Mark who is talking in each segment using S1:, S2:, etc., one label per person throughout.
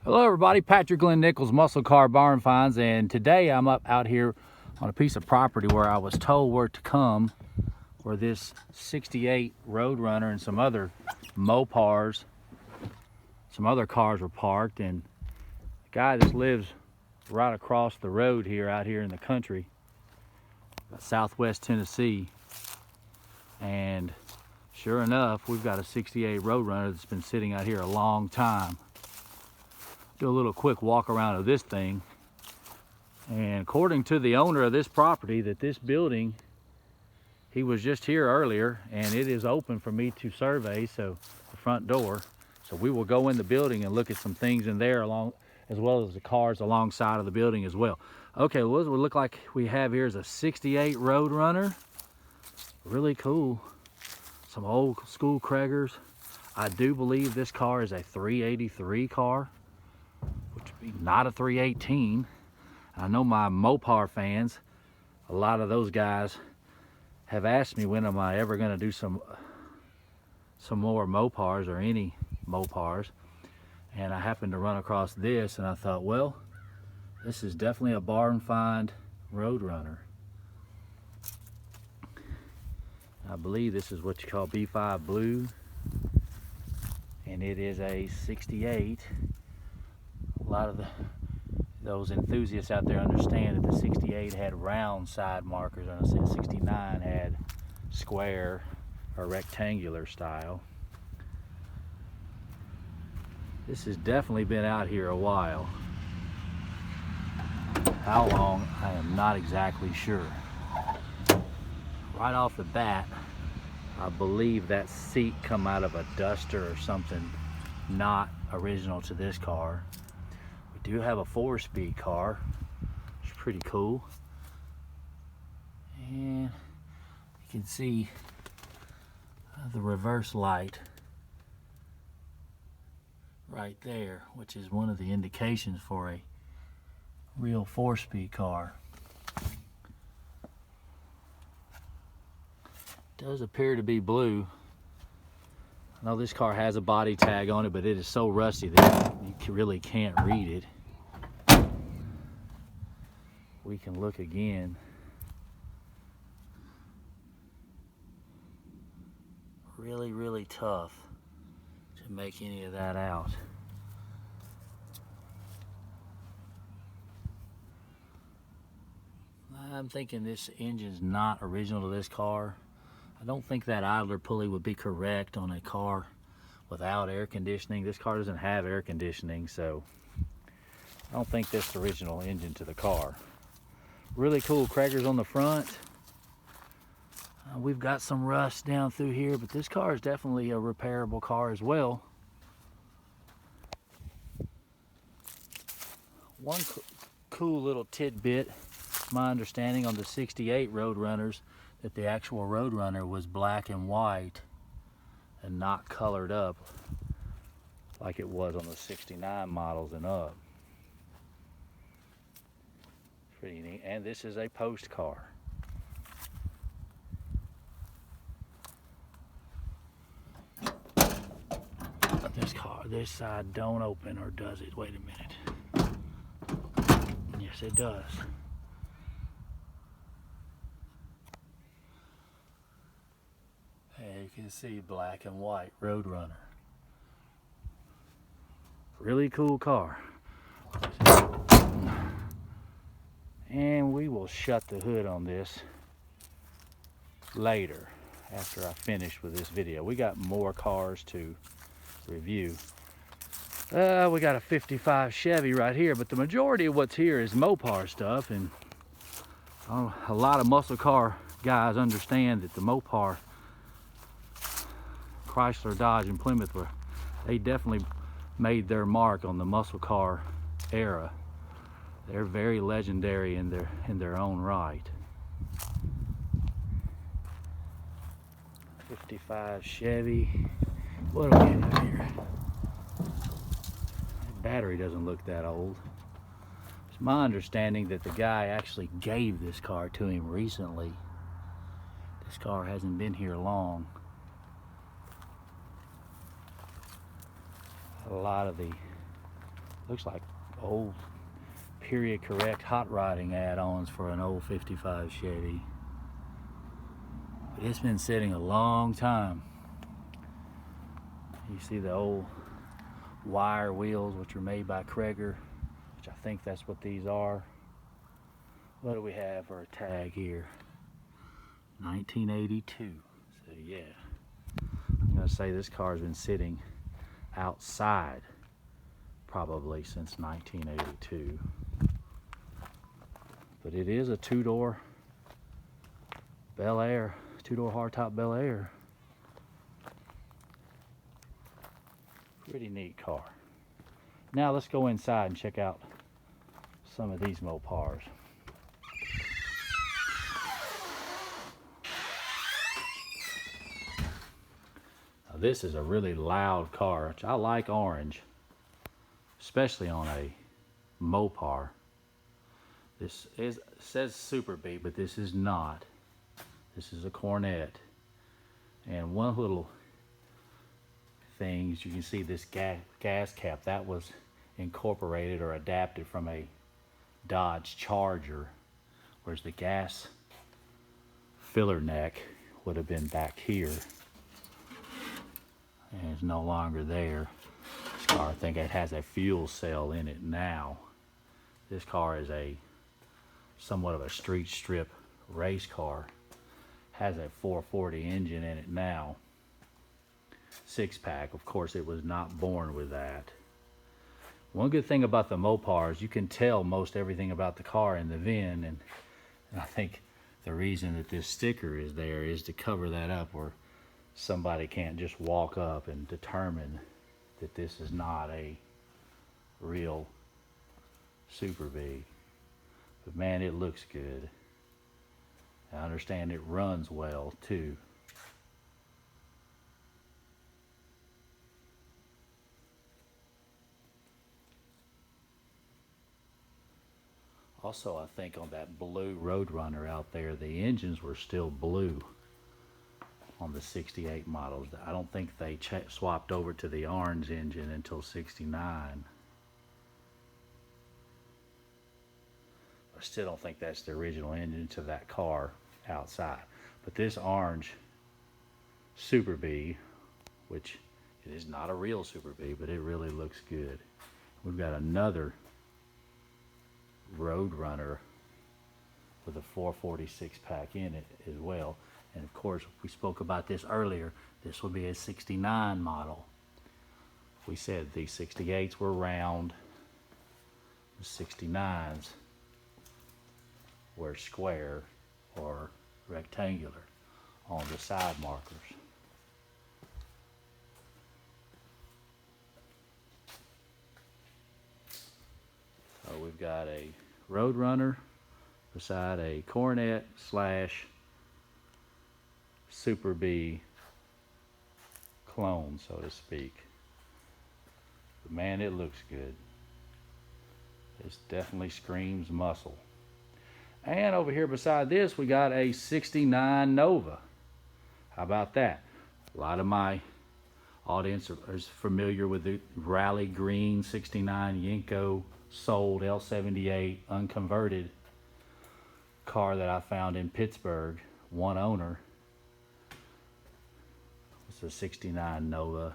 S1: Hello everybody, Patrick Glenn Nichols, Muscle Car Barn Finds, and today I'm out here on a piece of property where I was told where to come, where this 68 Roadrunner and some other Mopars, some other cars were parked, and the guy that lives right across the road here, out here in the country, southwest Tennessee, and sure enough, we've got a 68 Roadrunner that's been sitting out here a long time. Do a little quick walk around of this thing, and according to the owner of this property, that this building, he was just here earlier and it is open for me to survey, so the front door, so we will go in the building and look at some things in there, along as well as the cars alongside of the building as well. Okay, well, what it look like we have here is a 68 Roadrunner. Really cool. Some old school Craigers. I do believe this car is a 383 car, not a 318. I know my Mopar fans, a lot of those guys have asked me, when am I ever going to do some more Mopars or any Mopars, and I happened to run across this and I thought, well, this is definitely a barn find Roadrunner. I believe this is what you call B5 blue, and it is a 68. A lot of those enthusiasts out there understand that the 68 had round side markers, and the 69 had square or rectangular style. This has definitely been out here a while. How long, I am not exactly sure. Right off the bat, I believe that seat come out of a Duster or something not original to this car. We do have a 4-speed car, which is pretty cool. And you can see the reverse light right there, which is one of the indications for a real 4-speed car. Does appear to be blue. I know this car has a body tag on it, but it is so rusty that you really can't read it. We can look again. Really, really tough to make any of that out. I'm thinking this engine's not original to this car. I don't think that idler pulley would be correct on a car without air conditioning. This car doesn't have air conditioning, so I don't think this is the original engine to the car. Really cool Craigers on the front. We've got some rust down through here, but this car is definitely a repairable car as well. One cool little tidbit, my understanding on the 68 Roadrunners, that the actual Roadrunner was black and white and not colored up like it was on the 69 models and up. Pretty neat. And this is a post car. This side don't open, or does it? Wait a minute. Yes, it does. And you can see black and white Roadrunner. Really cool car. And we will shut the hood on this later, after I finish with this video. We got more cars to review. We got a 55 Chevy right here, but the majority of what's here is Mopar stuff, and a lot of muscle car guys understand that the Mopar, Chrysler, Dodge, and Plymouth, they definitely made their mark on the muscle car era. They're very legendary in their own right. 55 Chevy. What do we have here? The battery doesn't look that old. It's my understanding that the guy actually gave this car to him recently. This car hasn't been here long. A lot of the Looks like old period correct hot rodding add-ons for an old 55 Chevy. But it's been sitting a long time. You see the old wire wheels, which are made by Kreger, which I think that's what these are. What do we have for a tag here? 1982. So yeah, I'm gonna say this car's been sitting outside probably since 1982. But it is a two-door Bel Air, two-door hardtop Bel Air. Pretty neat car. Now let's go inside and check out some of these Mopars. Now this is a really loud car. I like orange, especially on a Mopar. This says Super B, but this is not. This is a Cornet. And one little things, you can see this gas cap that was incorporated or adapted from a Dodge Charger, whereas the gas filler neck would have been back here and it's no longer there. This car, I think it has a fuel cell in it now. This car is a somewhat of a street strip race car, has a 440 engine in it now. 6-pack, of course it was not born with that. One good thing about the Mopars, you can tell most everything about the car in the VIN, and I think the reason that this sticker is there is to cover that up, where somebody can't just walk up and determine that this is not a real Super B. But man, it looks good. I understand it runs well too. Also, I think on that blue Roadrunner out there, the engines were still blue on the 68 models. I don't think they swapped over to the orange engine until 69. I still don't think that's the original engine to that car outside. But this orange Super B, which it is not a real Super B, but it really looks good. We've got another Roadrunner with a 446 pack in it as well. And of course, we spoke about this earlier. This will be a 69 model. We said the 68s were round, the 69s were square or rectangular on the side markers. So we've got a Roadrunner beside a Cornet slash Super B clone, so to speak. But man, it looks good. It definitely screams muscle. And over here beside this, we got a 69 Nova. How about that? A lot of my audience is familiar with the Rally Green 69 Yenko sold L78 unconverted car that I found in Pittsburgh, one owner. It's a 69 Nova.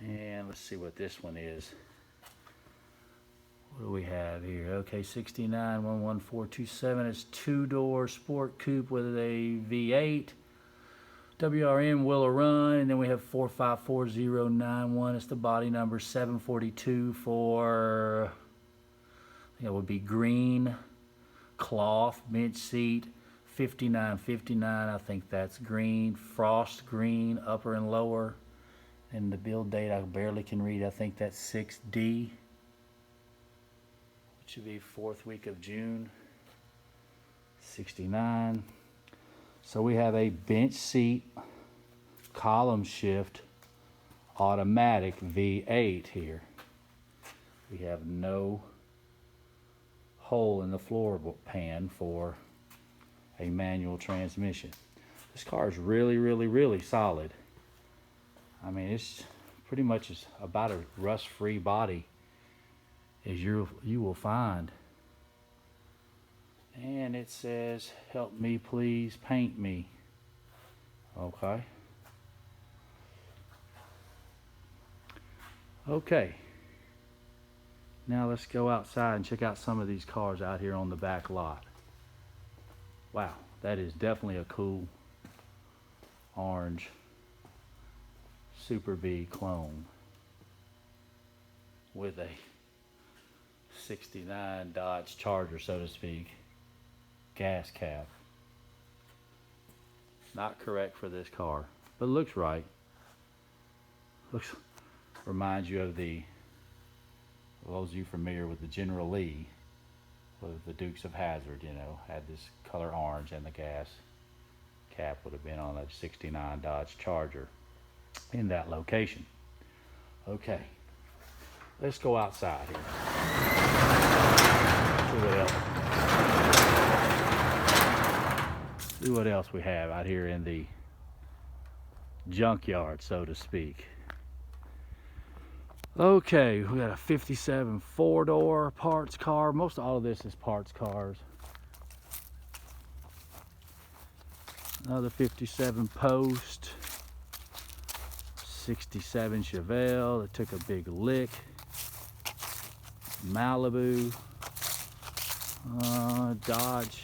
S1: And let's see what this one is. What do we have here? Okay, 69 11427. It's two-door sport coupe with a V8. WRM will run, and then we have 454091. It's the body number 742 for, I think it would be green cloth bench seat. 5959, I think that's green. Frost green, upper and lower. And the build date I barely can read. I think that's 6D. Which should be 4th week of June. 69. So we have a bench seat, column shift, automatic V8 here. We have no hole in the floor pan for a manual transmission. This car is really, really, really solid. I mean, it's pretty much is about a rust-free body as you will find. And it says, "Help me please paint me." Okay. Okay. Now let's go outside and check out some of these cars out here on the back lot. Wow, that is definitely a cool orange Super B clone with a 69 Dodge Charger, so to speak, gas cap. Not correct for this car, but looks right. Reminds you of the, those of you familiar with the General Lee, with the Dukes of Hazzard, you know, had this color orange, and the gas cap would have been on a 69 Dodge Charger in that location. Okay, let's go outside here. See what else we have out here in the junkyard, so to speak. Okay, we got a 57 four-door parts car. Most all of this is parts cars. Another 57 Post. 67 Chevelle that took a big lick. Malibu. Dodge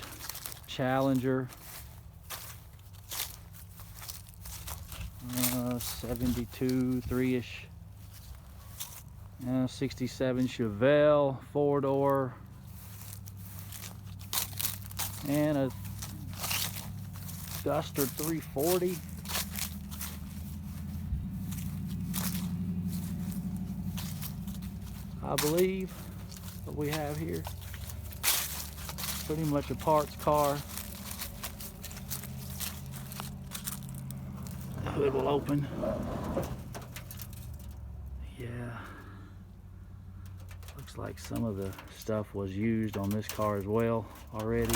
S1: Challenger. 72 3-ish. 67 Chevelle, four-door, and a Duster 340. I believe what we have here. Pretty much a parts car. The hood will open. Yeah. Looks like some of the stuff was used on this car as well already.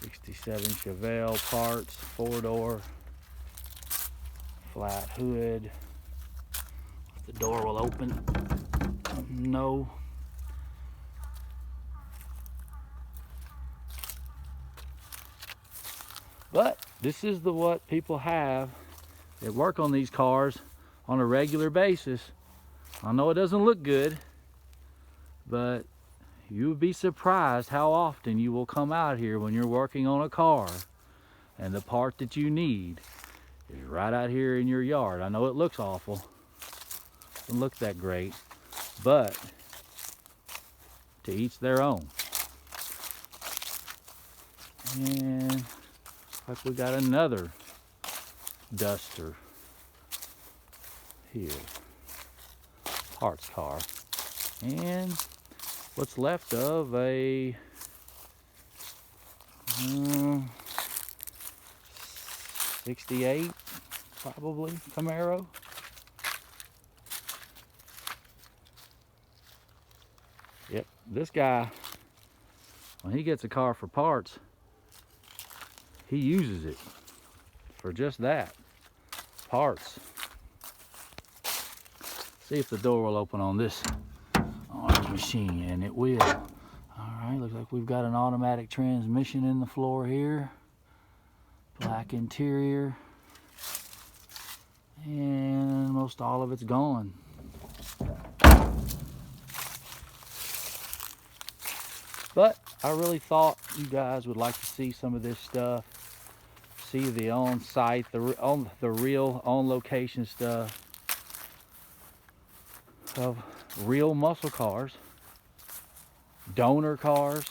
S1: 67 Chevelle parts, four-door, flat hood. The door will open. No. But this is what people have that work on these cars on a regular basis. I know it doesn't look good, but you would be surprised how often you will come out here when you're working on a car and the part that you need is right out here in your yard. I know it looks awful, doesn't look that great, but to each their own. And like we got another Duster here, parts car, and what's left of a 68 probably Camaro. Yep, this guy, when he gets a car for parts, he uses it for just that, parts. See if the door will open on this orange machine, and it will. All right, looks like we've got an automatic transmission in the floor here. Black interior. And most all of it's gone. But I really thought you guys would like to see some of this stuff. See the on-site, the real on-location stuff of real muscle cars, donor cars.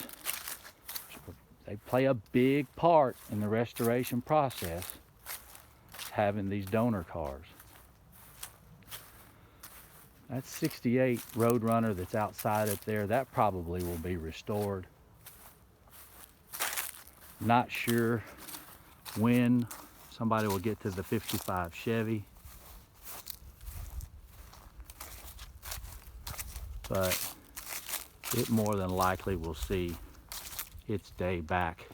S1: They play a big part in the restoration process, having these donor cars. That 68 Roadrunner that's outside up there, that probably will be restored. Not sure when somebody will get to the 55 Chevy, but it more than likely will see its day back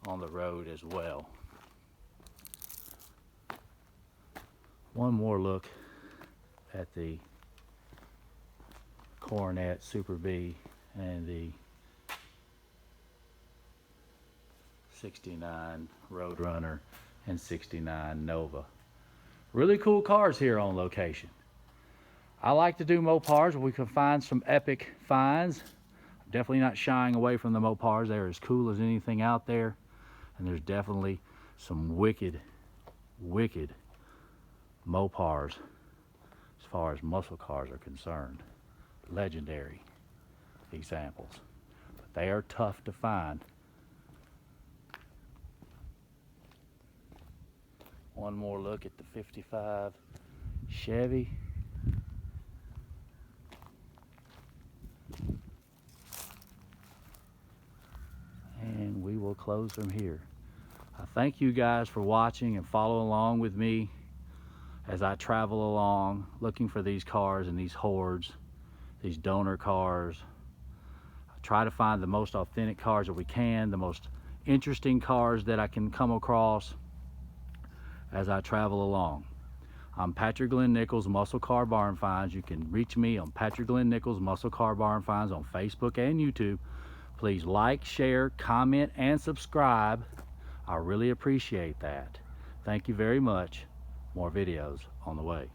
S1: on the road as well. One more look at the Coronet Super B and the 69 Roadrunner and 69 Nova. Really cool cars here on location. I like to do Mopars where we can find some epic finds. I'm definitely not shying away from the Mopars. They're as cool as anything out there. And there's definitely some wicked Mopars as far as muscle cars are concerned. Legendary examples. But they are tough to find. One more look at the 55 Chevy. And we will close from here. I thank you guys for watching and following along with me as I travel along looking for these cars and these hordes, these donor cars. I try to find the most authentic cars that we can, the most interesting cars that I can come across as I travel along. I'm Patrick Glenn Nichols, Muscle Car Barn Finds. You can reach me on Patrick Glenn Nichols, Muscle Car Barn Finds on Facebook and YouTube. Please like, share, comment, and subscribe. I really appreciate that. Thank you very much. More videos on the way.